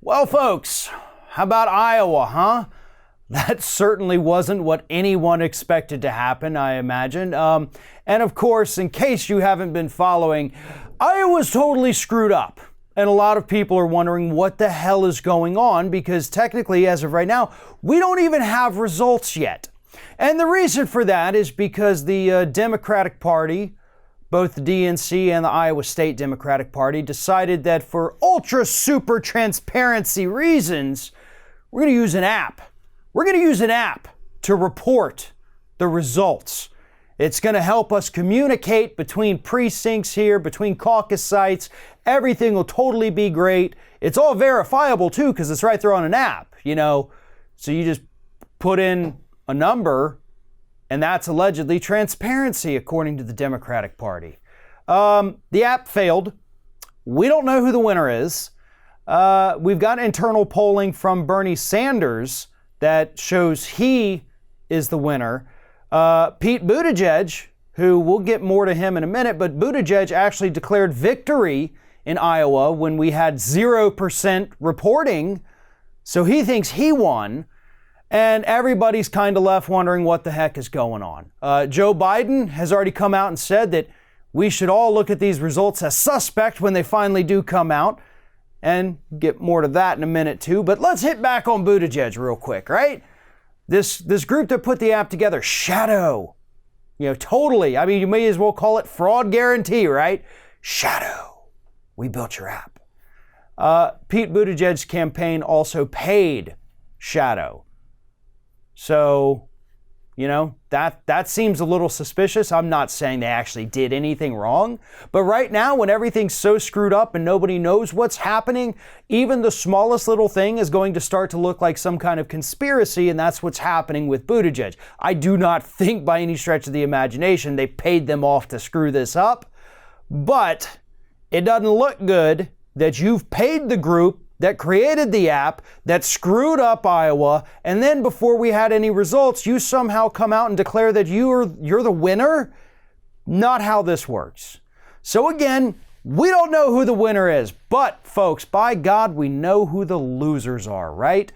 Well, folks, how about Iowa, huh? That certainly wasn't what anyone expected to happen, I imagine. And of course, in case you haven't been following, Iowa's totally screwed up. And a lot of people are wondering what the hell is going on because technically, as of right now, we don't even have results yet. And the reason for that is because the Democratic Party, both the DNC and the Iowa State Democratic Party, decided that for ultra super transparency reasons, we're going to use an app. We're going to use an app to report the results. It's going to help us communicate between precincts here, between caucus sites. Everything will totally be great. It's all verifiable too because it's right there on an app, So you just put in a number and that's allegedly transparency, according to the Democratic Party. The app failed. We don't know who the winner is. We've got internal polling from Bernie Sanders that shows he is the winner. Pete Buttigieg, who we'll get more to him in a minute, but Buttigieg actually declared victory in Iowa when we had 0% reporting. So he thinks he won. And everybody's kind of left wondering what the heck is going on. Joe Biden has already come out and said that we should all look at these results as suspect when they finally do come out. And get more to that in a minute too. But let's hit back on Buttigieg real quick, right? This group that put the app together, Shadow. Totally. I mean, you may as well call it fraud guarantee, right? Shadow. We built your app. Pete Buttigieg's campaign also paid Shadow. So, that seems a little suspicious. I'm not saying they actually did anything wrong. But right now, when everything's so screwed up and nobody knows what's happening, even the smallest little thing is going to start to look like some kind of conspiracy, and that's what's happening with Buttigieg. I do not think by any stretch of the imagination they paid them off to screw this up. But it doesn't look good that you've paid the group that created the app, that screwed up Iowa, and then before we had any results, you somehow come out and declare that you're the winner? Not how this works. So again, we don't know who the winner is, but folks, by God, we know who the losers are, right?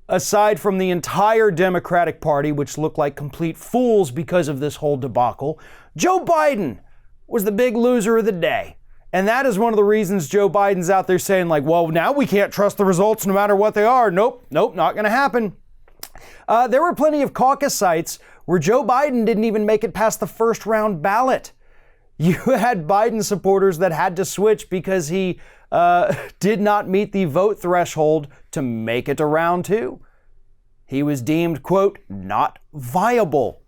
Aside from the entire Democratic Party, which looked like complete fools because of this whole debacle, Joe Biden was the big loser of the day. And that is one of the reasons Joe Biden's out there saying well, now we can't trust the results no matter what they are. Nope, not going to happen. There were plenty of caucus sites where Joe Biden didn't even make it past the first round ballot. You had Biden supporters that had to switch because he did not meet the vote threshold to make it to round two. He was deemed, quote, not viable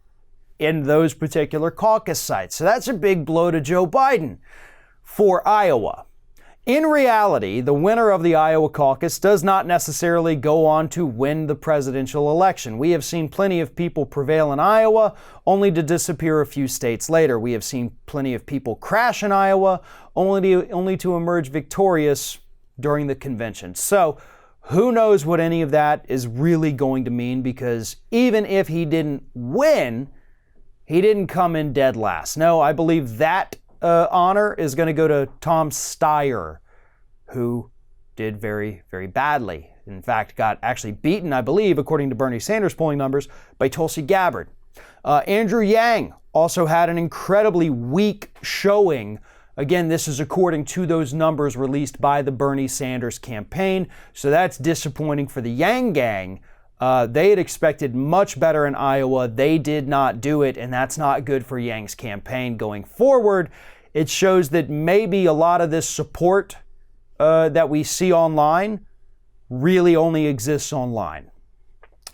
in those particular caucus sites. So that's a big blow to Joe Biden. For Iowa. In reality, the winner of the Iowa caucus does not necessarily go on to win the presidential election. We have seen plenty of people prevail in Iowa only to disappear a few states later. We have seen plenty of people crash in Iowa only to emerge victorious during the convention. So who knows what any of that is really going to mean, because even if he didn't win, he didn't come in dead last. No, I believe that honor is going to go to Tom Steyer, who did very, very badly. In fact, got actually beaten, I believe, according to Bernie Sanders polling numbers, by Tulsi Gabbard. Andrew Yang also had an incredibly weak showing. Again, this is according to those numbers released by the Bernie Sanders campaign. So that's disappointing for the Yang gang. They had expected much better in Iowa. They did not do it, and that's not good for Yang's campaign going forward. It shows that maybe a lot of this support that we see online really only exists online.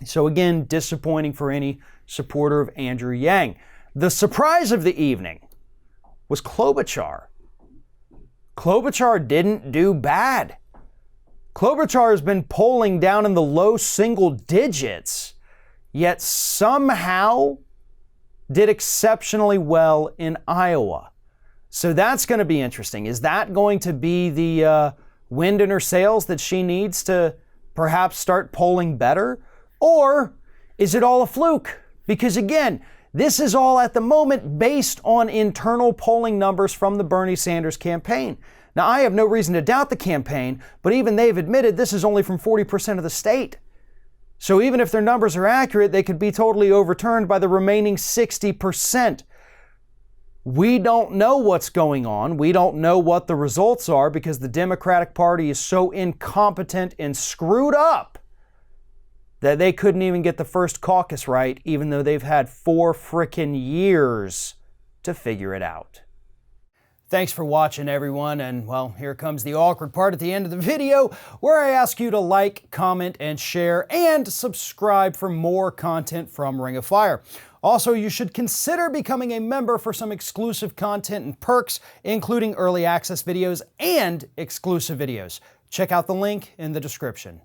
So again, disappointing for any supporter of Andrew Yang. The surprise of the evening was Klobuchar. Klobuchar didn't do bad. Klobuchar has been polling down in the low single digits, yet somehow did exceptionally well in Iowa. So that's going to be interesting. Is that going to be the wind in her sails that she needs to perhaps start polling better? Or is it all a fluke? Because again, this is all at the moment based on internal polling numbers from the Bernie Sanders campaign. Now, I have no reason to doubt the campaign, but even they've admitted this is only from 40% of the state. So even if their numbers are accurate, they could be totally overturned by the remaining 60%. We don't know what's going on. We don't know what the results are because the Democratic Party is so incompetent and screwed up that they couldn't even get the first caucus right, even though they've had 4 frickin' years to figure it out. Thanks for watching, everyone, and well, here comes the awkward part at the end of the video where I ask you to like, comment, and share, and subscribe for more content from Ring of Fire. Also, you should consider becoming a member for some exclusive content and perks, including early access videos and exclusive videos. Check out the link in the description.